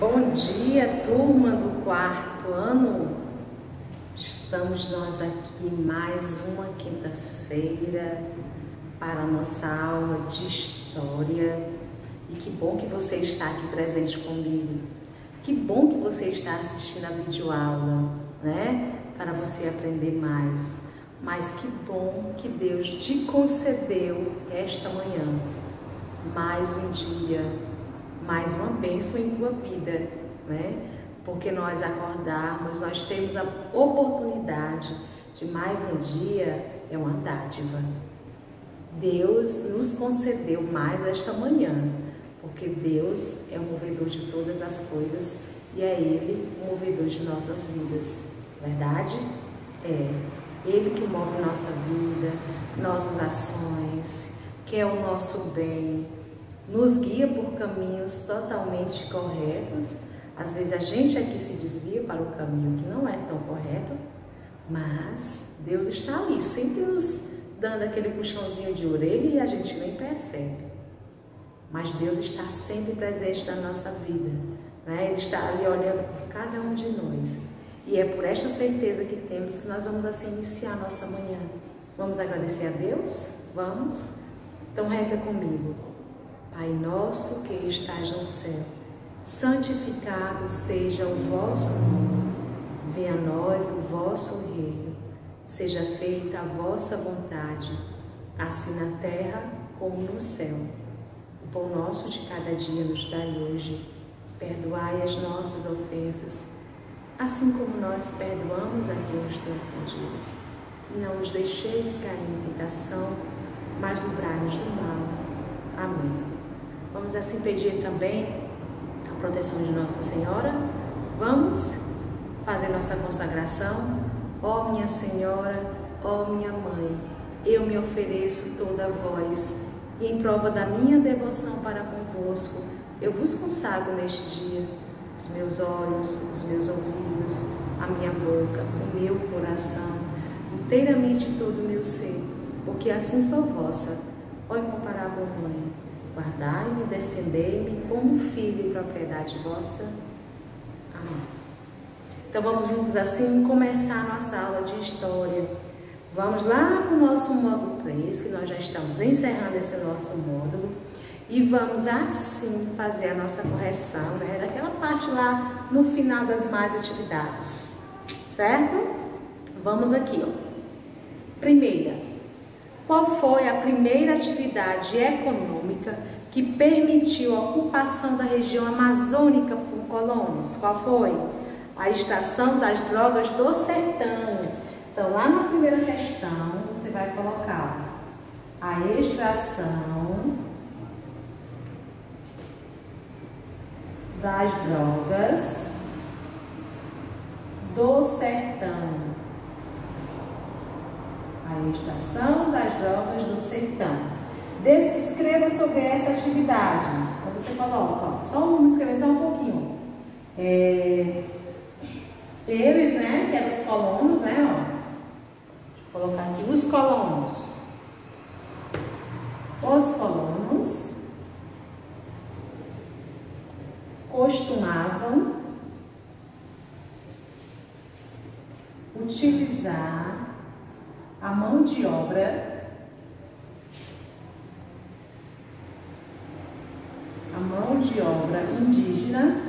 Bom dia, turma do quarto ano. Estamos nós aqui mais uma quinta-feira para a nossa aula de História. E que bom que você está aqui presente comigo. Que bom que você está assistindo a videoaula, né? Para você aprender mais. Mas que bom que Deus te concedeu esta manhã. Mais um dia, mais uma bênção em tua vida, né? Porque nós acordarmos, nós temos a oportunidade de mais um dia, é uma dádiva. Deus nos concedeu mais esta manhã, porque Deus é o movedor de todas as coisas e é Ele o movedor de nossas vidas, verdade? É Ele que move nossa vida, nossas ações, quer o nosso bem, nos guia por caminhos totalmente corretos. Às vezes a gente aqui se desvia para o caminho que não é tão correto, mas Deus está ali, sempre nos dando aquele puxãozinho de orelha e a gente nem percebe. Mas Deus está sempre presente na nossa vida, né? Ele está ali olhando por cada um de nós. E é por esta certeza que temos que nós vamos assim iniciar a nossa manhã. Vamos agradecer a Deus? Vamos? Então reza comigo. Pai nosso que estás no céu, santificado seja o vosso nome. Venha a nós o vosso reino. Seja feita a vossa vontade, assim na terra como no céu. O pão nosso de cada dia nos dai hoje. Perdoai as nossas ofensas, assim como nós perdoamos a quem nos tem ofendido. Não nos deixeis cair em tentação, mas livrai-nos do mal. Amém. Vamos assim pedir também a proteção de Nossa Senhora. Vamos fazer nossa consagração. Ó minha Senhora, ó minha Mãe, eu me ofereço toda a vós, e em prova da minha devoção para convosco, eu vos consagro neste dia os meus olhos, os meus ouvidos, a minha boca, o meu coração, inteiramente todo o meu ser, porque assim sou vossa, ó incomparável Mãe. Guardai-me, defendei-me como filho e propriedade vossa. Amém. Então vamos juntos assim começar a nossa aula de História. Vamos lá para o nosso módulo 3, que nós já estamos encerrando esse nosso módulo. E vamos assim fazer a nossa correção, né? Daquela parte lá no final das mais atividades. Certo? Vamos aqui, ó. Primeira. Qual foi a primeira atividade econômica que permitiu a ocupação da região amazônica por colonos? Qual foi? A extração das drogas do sertão. Então, lá na primeira questão, você vai colocar a extração das drogas do sertão. A extração das drogas do sertão. Escreva sobre essa atividade. Então você coloca, ó, vamos escrever só um pouquinho. Eles, né, que eram os colonos, né, ó. Deixa eu colocar aqui os colonos. Os colonos costumavam utilizar a mão de obra indígena,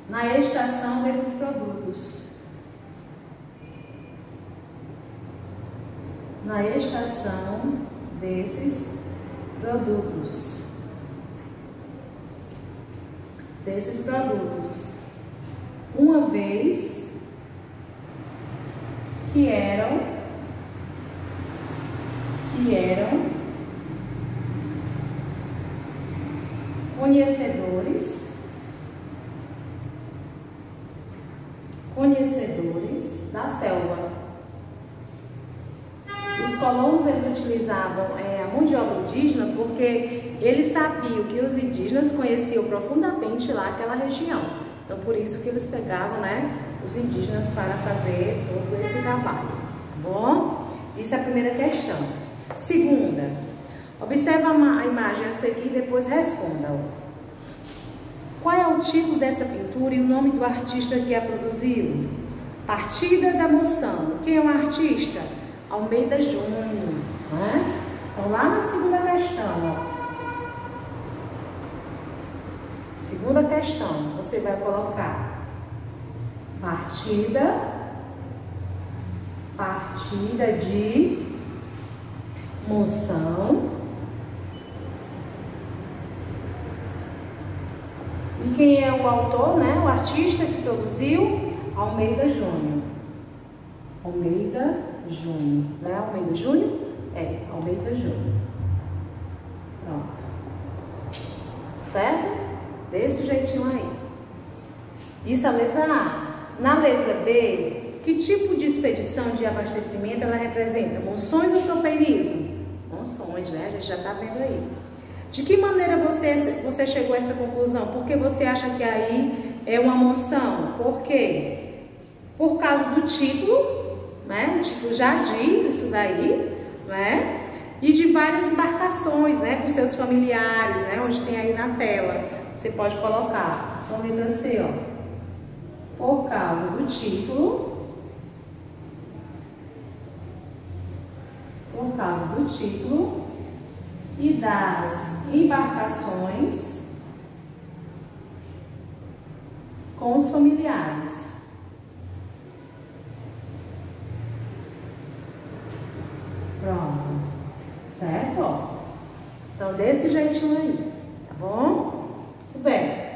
na extração desses produtos. Uma vez que eram conhecedores da selva. Os colonos eles utilizavam a mão de obra indígena porque eles sabiam que os indígenas conheciam profundamente lá aquela região. Então, por isso que eles pegavam, né, os indígenas para fazer todo esse trabalho, tá bom? Isso é a primeira questão. Segunda, Observa a imagem a seguir e depois responda. Qual é o título dessa pintura e o nome do artista que a produziu? Partida da Moção. Quem é o artista? Almeida Júnior. Né? Então, lá na segunda questão, ó. Segunda questão, você vai colocar partida de moção. E quem é o autor, né? O artista que produziu? Almeida Júnior. Almeida Júnior. Não é Almeida Júnior? É, Almeida Júnior. Pronto. Certo? Desse jeitinho aí. Isso é a letra A. Na letra B, que tipo de expedição de abastecimento ela representa? Monções ou tropeirismo? Monções, né? A gente já tá vendo aí. De que maneira você chegou a essa conclusão? Por que você acha que aí é uma monção? Por quê? Por causa do título, né? O título já diz isso daí, né? E de várias embarcações, né? Com seus familiares, né? Onde tem aí na tela. Você pode colocar. Então, letra C, ó. Por causa do título. Por causa do título. E das embarcações com os familiares. Pronto. Certo? Ó. Então, desse jeitinho aí. Tá bom? Muito bem.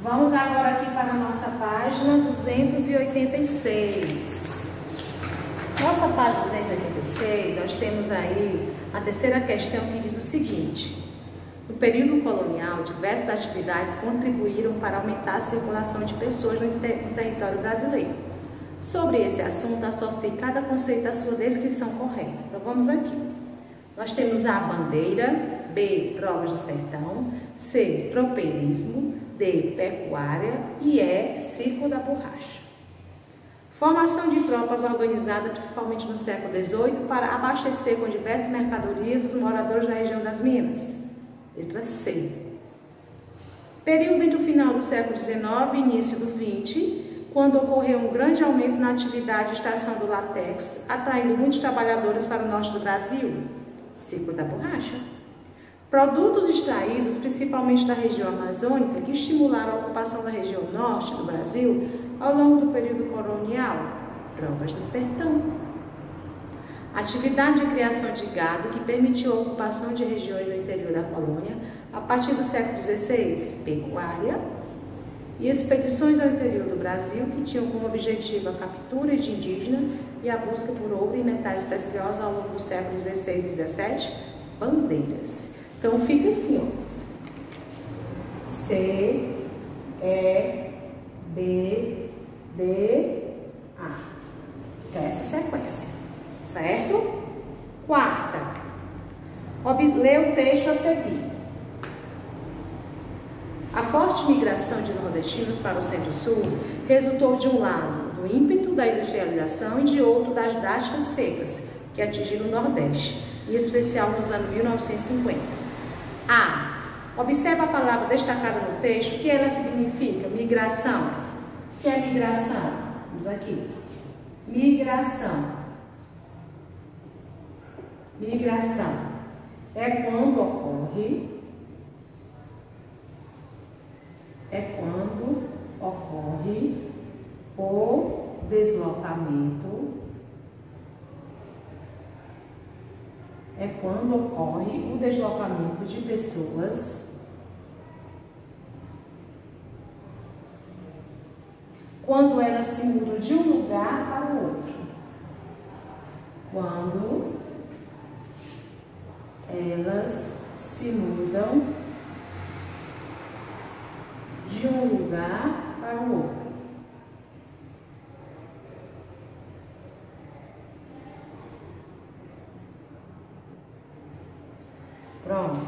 Vamos agora aqui para a nossa página 286. Nossa página 286, nós temos aí a terceira questão que diz o seguinte: no período colonial, diversas atividades contribuíram para aumentar a circulação de pessoas no território brasileiro. Sobre esse assunto, associe cada conceito à sua descrição correta. Então vamos aqui. Nós temos A, bandeira, B, trovas do sertão, C, tropeirismo, D, pecuária e E, círculo da borracha. Formação de tropas organizada principalmente no século XVIII para abastecer com diversas mercadorias os moradores da região das Minas. Letra C. Período entre o final do século XIX e início do XX, quando ocorreu um grande aumento na atividade de extração do látex, atraindo muitos trabalhadores para o norte do Brasil. Ciclo da borracha. Produtos extraídos principalmente da região amazônica que estimularam a ocupação da região norte do Brasil ao longo do período colonial. Trovas do sertão. Atividade de criação de gado que permitiu a ocupação de regiões no interior da colônia a partir do século XVI. Pecuária. E expedições ao interior do Brasil que tinham como objetivo a captura de indígenas e a busca por ouro e metais preciosos ao longo do século XVI e XVII. Bandeiras. Então fica assim, ó. C, E, B, D, A. Então essa sequência, certo? Quarta. Lê o texto a seguir. A forte migração de nordestinos para o Centro-Sul resultou de um lado do ímpeto da industrialização e de outro das drásticas secas que atingiram o Nordeste, em especial nos anos 1950. A. Observa a palavra destacada no texto, o que ela significa? Migração. O que é migração? Vamos aqui. Migração. Migração é quando ocorre o deslocamento, de pessoas quando elas se mudam de um lugar para o outro. Quando elas se mudam de um lugar para o outro. Pronto.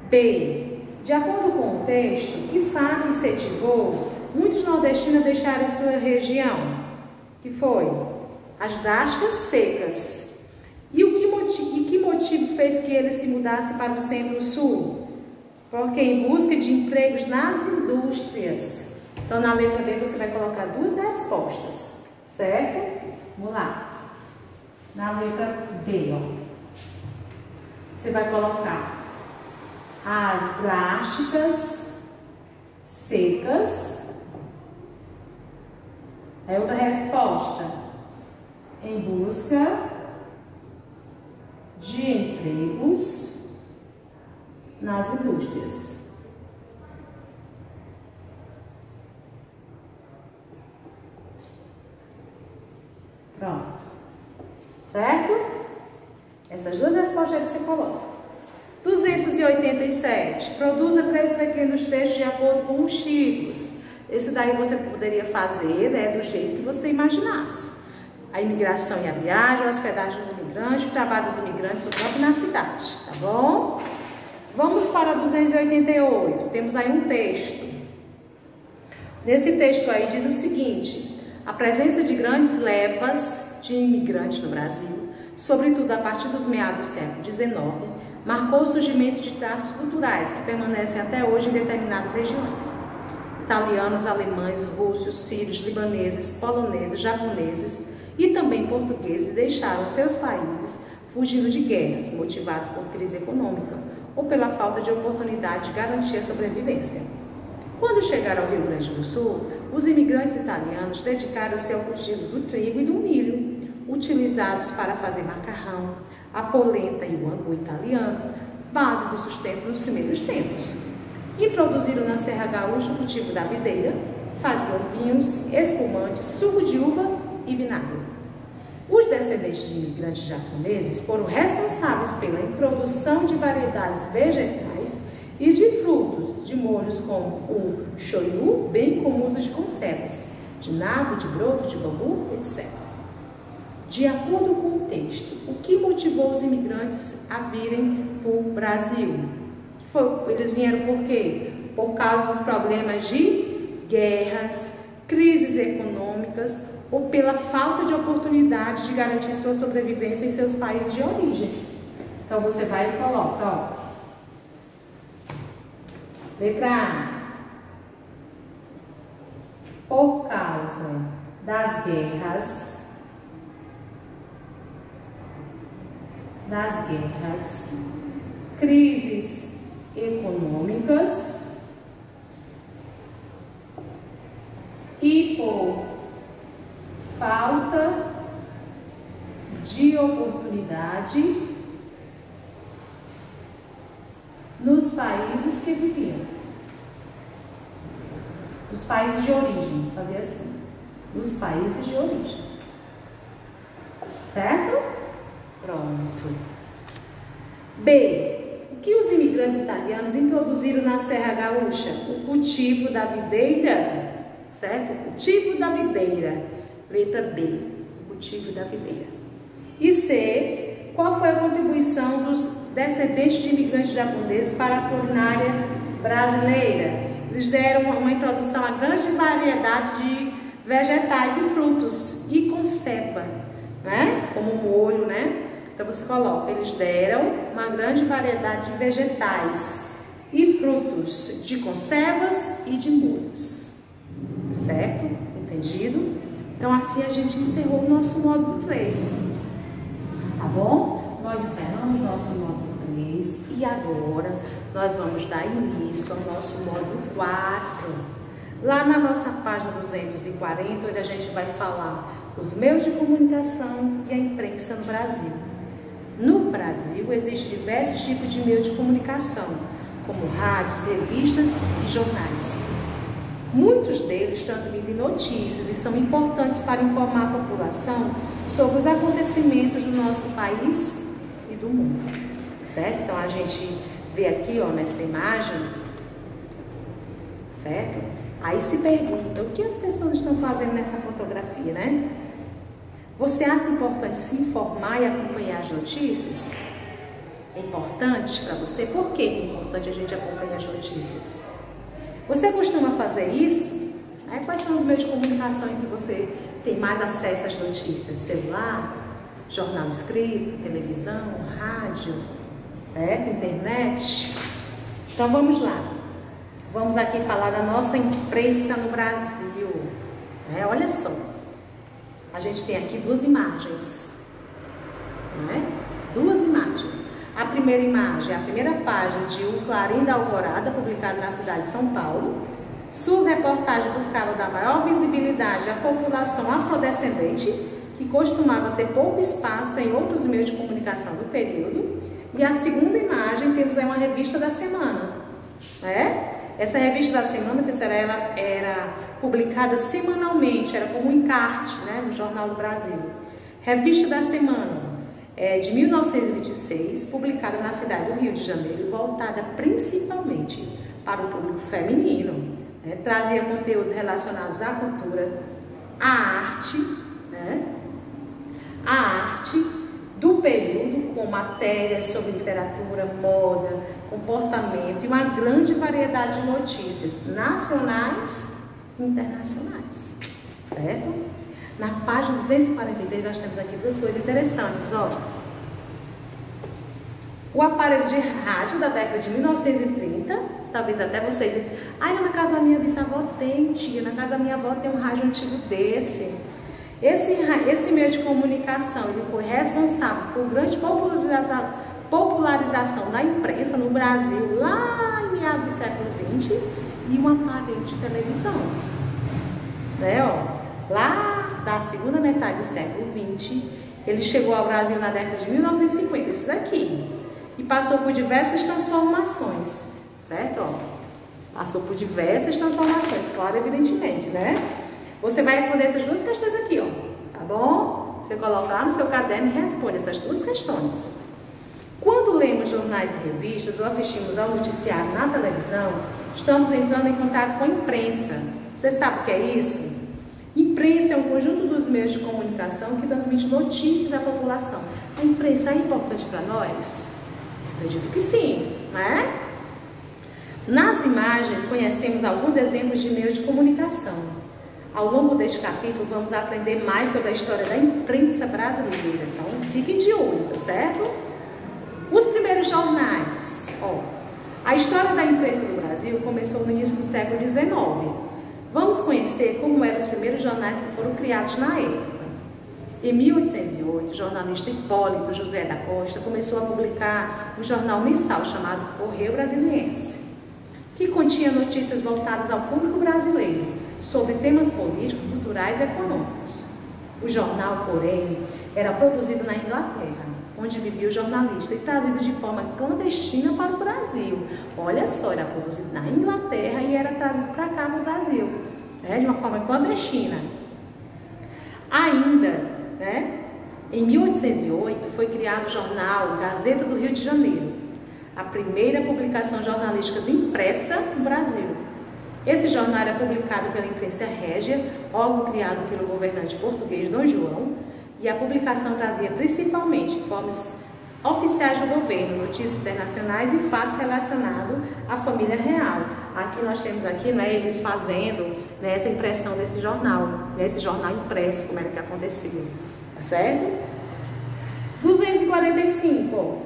B. De acordo com o texto, que fato incentivou muitos nordestinos a deixarem sua região? Que foi? As drásticas secas. E o que que ele se mudasse para o Centro-Sul? Porque em busca de empregos nas indústrias. Então, na letra B, você vai colocar duas respostas, certo? Vamos lá. Na letra B, ó, você vai colocar as drásticas secas. É outra resposta. Em busca de empregos nas indústrias. Pronto. Certo? Essas duas respostas aí você coloca. 287. Produza 3 pequenos textos de acordo com os títulos. Esse daí você poderia fazer, né, do jeito que você imaginasse. A imigração e a viagem, a hospedagem dos imigrantes, o trabalho dos imigrantes, o campo na cidade, tá bom? Vamos para 288. Temos aí um texto. Nesse texto aí diz o seguinte: a presença de grandes levas de imigrantes no Brasil, sobretudo a partir dos meados do século XIX, marcou o surgimento de traços culturais que permanecem até hoje em determinadas regiões. Italianos, alemães, russos, sírios, libaneses, poloneses, japoneses e também portugueses deixaram seus países fugindo de guerras, motivados por crise econômica ou pela falta de oportunidade de garantir a sobrevivência. Quando chegaram ao Rio Grande do Sul, os imigrantes italianos dedicaram-se ao cultivo do trigo e do milho, utilizados para fazer macarrão, a polenta e o angu italiano, base do sustento nos primeiros tempos. Introduziram na Serra Gaúcha o cultivo da videira, faziam vinhos, espumantes, suco de uva e vinagre. Os descendentes de imigrantes japoneses foram responsáveis pela introdução de variedades vegetais e de frutos, de molhos como o shoyu, bem como o uso de conservas, de nabo, de broto, de bambu, etc. De acordo com o texto, o que motivou os imigrantes a virem para o Brasil? Eles vieram por quê? Por causa dos problemas de guerras, crises econômicas ou pela falta de oportunidade de garantir sua sobrevivência em seus países de origem. Então você vai e coloca, ó. Letra A. Por causa das guerras, crises econômicas e por falta de oportunidade nos países que viviam. Os países de origem, fazia assim. Nos países de origem. Certo? Pronto. B. O que os imigrantes italianos introduziram na Serra Gaúcha? O cultivo da videira. Certo? O cultivo da videira. Letra B. O cultivo da videira. E C. Qual foi a contribuição dos descendentes de imigrantes japoneses para a culinária brasileira? Eles deram uma introdução a grande variedade de vegetais e frutos e conserva, né? Como molho, né? Então você coloca, eles deram uma grande variedade de vegetais e frutos de conservas e de molhos, certo? Entendido? Então assim a gente encerrou o nosso módulo 3, tá bom? Nós encerramos nosso módulo 3 e agora nós vamos dar início ao nosso módulo 4. Lá na nossa página 240, onde a gente vai falar os meios de comunicação e a imprensa no Brasil. No Brasil, existem diversos tipos de meios de comunicação, como rádios, revistas e jornais. Muitos deles transmitem notícias e são importantes para informar a população sobre os acontecimentos do nosso país e do mundo, certo? Então, a gente vê aqui, ó, nessa imagem, certo? Aí se pergunta, o que as pessoas estão fazendo nessa fotografia, né? Você acha importante se informar e acompanhar as notícias? É importante para você? Por que é importante a gente acompanhar as notícias? Você costuma fazer isso? Quais são os meios de comunicação em que você tem mais acesso às notícias? Celular, jornal escrito, televisão, rádio? certo? Internet. Então vamos lá. Vamos aqui falar da nossa imprensa no Brasil. Olha só. A gente tem aqui duas imagens. Duas imagens. A primeira imagem é a primeira página de O Clarim da Alvorada, publicado na cidade de São Paulo. Suas reportagens buscavam dar maior visibilidade à população afrodescendente, que costumava ter pouco espaço em outros meios de comunicação do período. E a segunda imagem, temos aí uma revista da semana. Essa revista da semana, pessoal, ela era publicada semanalmente, era como um encarte, no Jornal do Brasil. Revista da semana, de 1926, publicada na cidade do Rio de Janeiro e voltada principalmente para o público feminino. Trazia conteúdos relacionados à cultura, à arte, a arte do período, com matérias sobre literatura, moda, comportamento e uma grande variedade de notícias nacionais e internacionais, certo? Na página 243 nós temos aqui duas coisas interessantes, ó. O aparelho de rádio da década de 1930, talvez até vocês dizem, na casa da minha bisavó tem, tia, na casa da minha avó tem um rádio antigo desse. Esse meio de comunicação, ele foi responsável por grande popularização da imprensa no Brasil, lá em meados do século XX, e um aparelho de televisão. Lá da segunda metade do século XX, ele chegou ao Brasil na década de 1950, esse daqui, e passou por diversas transformações, certo? Passou por diversas transformações, claro, evidentemente, Você vai responder essas duas questões aqui, ó, tá bom? Você coloca lá no seu caderno e responde essas duas questões. Quando lemos jornais e revistas ou assistimos ao noticiário na televisão, estamos entrando em contato com a imprensa. Você sabe o que é isso? Imprensa é um conjunto dos meios de comunicação que transmite notícias à população. A imprensa é importante para nós? Acredito que sim, Nas imagens, conhecemos alguns exemplos de meios de comunicação. Ao longo deste capítulo, vamos aprender mais sobre a história da imprensa brasileira. Então, fiquem de olho, tá certo? Os primeiros jornais. A história da imprensa no Brasil começou no início do século XIX. Vamos conhecer como eram os primeiros jornais que foram criados na época. Em 1808, o jornalista Hipólito José da Costa começou a publicar um jornal mensal chamado Correio Brasiliense, que continha notícias voltadas ao público brasileiro, sobre temas políticos, culturais e econômicos. O jornal, porém, era produzido na Inglaterra, onde vivia o jornalista, e trazido de forma clandestina para o Brasil. Olha só, era produzido na Inglaterra e era trazido para cá no Brasil, de uma forma clandestina. Ainda, em 1808, foi criado o jornal Gazeta do Rio de Janeiro, a primeira publicação jornalística impressa no Brasil. Esse jornal era publicado pela imprensa régia, órgão criado pelo governante português Dom João, e a publicação trazia principalmente informes oficiais do governo, notícias internacionais e fatos relacionados à família real. Aqui nós temos eles fazendo essa impressão desse jornal, esse jornal impresso, como era que acontecia, tá certo? 245.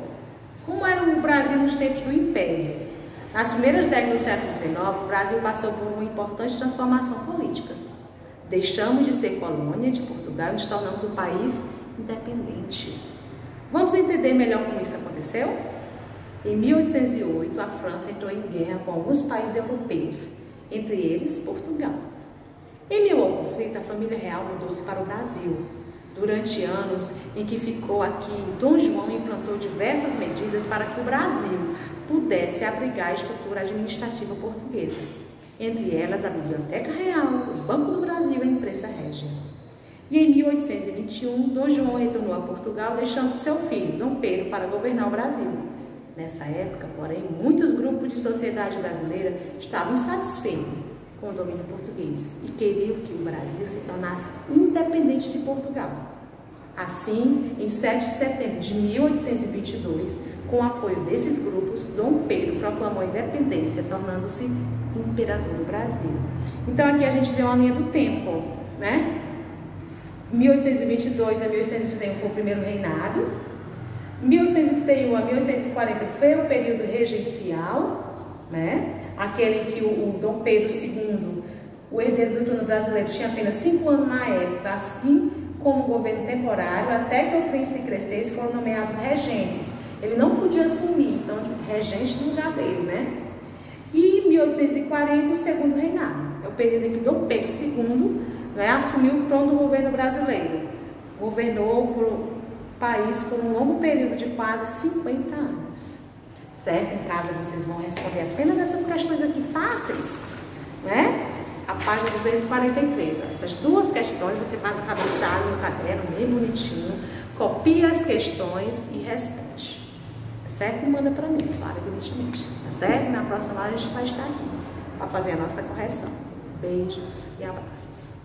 Como era o Brasil nos tempos do Império? Nas primeiras décadas do século XIX, o Brasil passou por uma importante transformação política. Deixamos de ser colônia de Portugal e nos tornamos um país independente. Vamos entender melhor como isso aconteceu? Em 1808, a França entrou em guerra com alguns países europeus, entre eles Portugal. Em meio ao conflito, a família real mudou-se para o Brasil. Durante anos em que ficou aqui, Dom João implantou diversas medidas para que o Brasil pudesse abrigar a estrutura administrativa portuguesa. Entre elas, a Biblioteca Real, o Banco do Brasil e a imprensa régia. E em 1821, Dom João retornou a Portugal, deixando seu filho, Dom Pedro, para governar o Brasil. Nessa época, porém, muitos grupos de sociedade brasileira estavam insatisfeitos com o domínio português e queriam que o Brasil se tornasse independente de Portugal. Assim, em 7 de setembro de 1822, com o apoio desses grupos, Dom Pedro proclamou a independência, tornando-se imperador do Brasil. Então aqui a gente vê uma linha do tempo, 1822 a 1831 foi o primeiro reinado. 1831 1831 a 1840 foi o período regencial, né? Aquele em que o Dom Pedro II, o herdeiro do trono brasileiro, tinha apenas 5 anos na época, assim como o governo temporário, até que o príncipe crescesse, foram nomeados regentes. Ele não podia assumir, então, regente no lugar dele, né? E em 1840, o segundo reinado. É o período em que Dom Pedro II, né, assumiu o trono do governo brasileiro. Governou o país por um longo período de quase 50 anos. Certo? Em casa vocês vão responder apenas essas questões aqui fáceis, né? A página 243. Ó. Essas duas questões você faz o cabeçalho no caderno, bem bonitinho, copia as questões e responde. Tá certo? E manda para mim, claro, evidentemente. Tá certo? Na próxima hora a gente vai estar aqui para fazer a nossa correção. Beijos e abraços.